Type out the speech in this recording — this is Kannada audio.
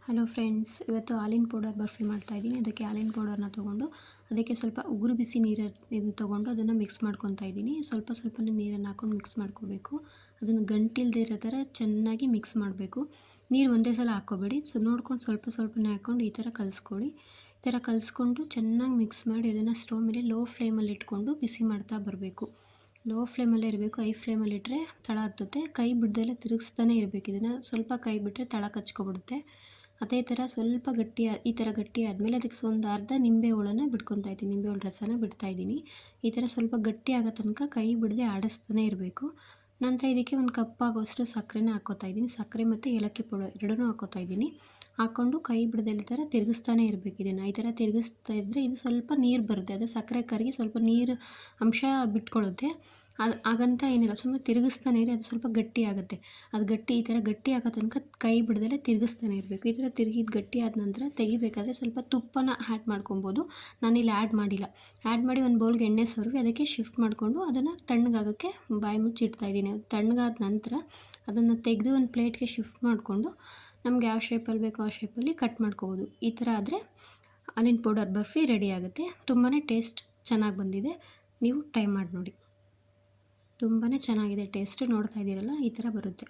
ಹಲೋ ಫ್ರೆಂಡ್ಸ್, ಇವತ್ತು ಹಾಲಿನ ಪೌಡರ್ ಬರ್ಫಿ ಮಾಡ್ತಾಯಿದ್ದೀನಿ. ಅದಕ್ಕೆ ಹಾಲಿನ ಪೌಡರ್ನ ತೊಗೊಂಡು ಅದಕ್ಕೆ ಸ್ವಲ್ಪ ಉಗುರು ಬಿಸಿ ನೀರನ್ನು ತೊಗೊಂಡು ಅದನ್ನು ಮಿಕ್ಸ್ ಮಾಡ್ಕೊತಾ ಇದ್ದೀನಿ. ಸ್ವಲ್ಪನೇ ನೀರನ್ನು ಹಾಕ್ಕೊಂಡು ಮಿಕ್ಸ್ ಮಾಡ್ಕೋಬೇಕು. ಅದನ್ನು ಗಂಟಿಲ್ದೇ ಇರೋ ಥರ ಚೆನ್ನಾಗಿ ಮಿಕ್ಸ್ ಮಾಡಬೇಕು. ನೀರು ಒಂದೇ ಸಲ ಹಾಕ್ಕೋಬೇಡಿ. ನೋಡ್ಕೊಂಡು ಸ್ವಲ್ಪನೇ ಹಾಕ್ಕೊಂಡು ಈ ಥರ ಕಲಿಸ್ಕೊಳ್ಳಿ. ಈ ಥರ ಕಲಿಸ್ಕೊಂಡು ಚೆನ್ನಾಗಿ ಮಿಕ್ಸ್ ಮಾಡಿ ಅದನ್ನು ಸ್ಟವ್ ಮೇಲೆ ಲೋ ಫ್ಲೇಮಲ್ಲಿ ಇಟ್ಕೊಂಡು ಬಿಸಿ ಮಾಡ್ತಾ ಬರಬೇಕು. ಲೋ ಫ್ಲೇಮಲ್ಲೇ ಇರಬೇಕು. ಹೈ ಫ್ಲೇಮಲ್ಲಿ ಇಟ್ಟರೆ ತಳ ಹತ್ತುತ್ತೆ. ಕೈ ಬಿಡ್ದೆಲ್ಲ ತಿರುಗಿಸ್ತಾನೆ ಇರಬೇಕು. ಇದನ್ನು ಸ್ವಲ್ಪ ಕೈ ಬಿಟ್ಟರೆ ತಳ ಕಚ್ಕೊಬಿಡುತ್ತೆ. ಅದೇ ಥರ ಸ್ವಲ್ಪ ಈ ಥರ ಗಟ್ಟಿ ಆದಮೇಲೆ ಅದಕ್ಕೆ ಒಂದು ಅರ್ಧ ನಿಂಬೆ ಹುಳನ ಬಿಟ್ಕೊತಾ ಇದ್ದೀನಿ. ನಿಂಬೆ ಹುಳು ರಸನ ಬಿಡ್ತಾಯಿದ್ದೀನಿ. ಈ ಥರ ಸ್ವಲ್ಪ ಗಟ್ಟಿ ಆಗೋ ತನಕ ಕೈ ಬಿಡದೆ ಆಡಿಸ್ತಾನೆ ಇರಬೇಕು. ನಂತರ ಇದಕ್ಕೆ ಒಂದು ಕಪ್ ಆಗೋಷ್ಟು ಸಕ್ಕರೆನ ಹಾಕ್ಕೋತಾ ಇದ್ದೀನಿ. ಸಕ್ಕರೆ ಮತ್ತು ಏಲಕ್ಕಿ ಪೌಡರ್ ಎರಡನ್ನೂ ಹಾಕ್ಕೋತಾ ಇದ್ದೀನಿ. ಹಾಕ್ಕೊಂಡು ಕೈ ಬಿಡದೆ ಈ ಥರ ತಿರುಗಿಸ್ತಾನೆ ಇರಬೇಕು. ಇದನ್ನು ಈ ಥರ ತಿರುಗಿಸ್ತಾ ಇದ್ದರೆ ಇದು ಸ್ವಲ್ಪ ನೀರು ಬರುತ್ತೆ. ಅದು ಸಕ್ಕರೆ ಕರಗಿ ಸ್ವಲ್ಪ ನೀರು ಅಂಶ ಬಿಟ್ಕೊಳ್ಳುತ್ತೆ. ಹಾಗಂತ ಏನಿಲ್ಲ, ಸುಮ್ಮನೆ ತಿರುಗಿಸ್ತಾನೆ ಇರಿ. ಅದು ಸ್ವಲ್ಪ ಗಟ್ಟಿ ಆಗುತ್ತೆ. ಅದು ಈ ಥರ ಗಟ್ಟಿ ಆಗೋ ತನಕ ಕೈ ಬಿಡದಲ್ಲೇ ತಿರುಗಿಸ್ತಾನೆ ಇರಬೇಕು. ಈ ಥರ ತಿರುಗಿದ ಗಟ್ಟಿ ಆದ ನಂತರ ತೆಗಿಬೇಕಾದ್ರೆ ಸ್ವಲ್ಪ ತುಪ್ಪನ ಆ್ಯಡ್ ಮಾಡ್ಕೊಬೋದು. ನಾನಿಲ್ಲಿ ಆ್ಯಡ್ ಮಾಡಿಲ್ಲ. ಆ್ಯಡ್ ಮಾಡಿ ಒಂದು ಬೌಲ್ಗೆ ಎಣ್ಣೆ ಸವರಿ ಅದಕ್ಕೆ ಶಿಫ್ಟ್ ಮಾಡಿಕೊಂಡು ಅದನ್ನು ತಣ್ಣಗಾಗೋಕ್ಕೆ ಬಾಯಿ ಮುಚ್ಚಿ ಇಡ್ತಾಯಿದ್ದೀನಿ. ಅದು ತಣ್ಣಗಾದ ನಂತರ ಅದನ್ನು ತೆಗೆದು ಒಂದು ಪ್ಲೇಟ್ಗೆ ಶಿಫ್ಟ್ ಮಾಡಿಕೊಂಡು ನಮ್ಗೆ ಯಾವ ಶೇಪಲ್ಲಿ ಬೇಕೋ ಆ ಶೇಪಲ್ಲಿ ಕಟ್ ಮಾಡ್ಕೋಬೋದು. ಈ ಥರ ಆದರೆ ಹಾಲಿನ ಪೌಡರ್ ಬರ್ಫಿ ರೆಡಿ ಆಗುತ್ತೆ. ತುಂಬಾ ಟೇಸ್ಟ್ ಚೆನ್ನಾಗಿ ಬಂದಿದೆ. ನೀವು ಟ್ರೈ ಮಾಡಿ ನೋಡಿ. ತುಂಬಾ ಚೆನ್ನಾಗಿದೆ ಟೇಸ್ಟ್. ನೋಡ್ತಾ ಇದ್ದೀರಲ್ಲ, ಈ ಥರ ಬರುತ್ತೆ.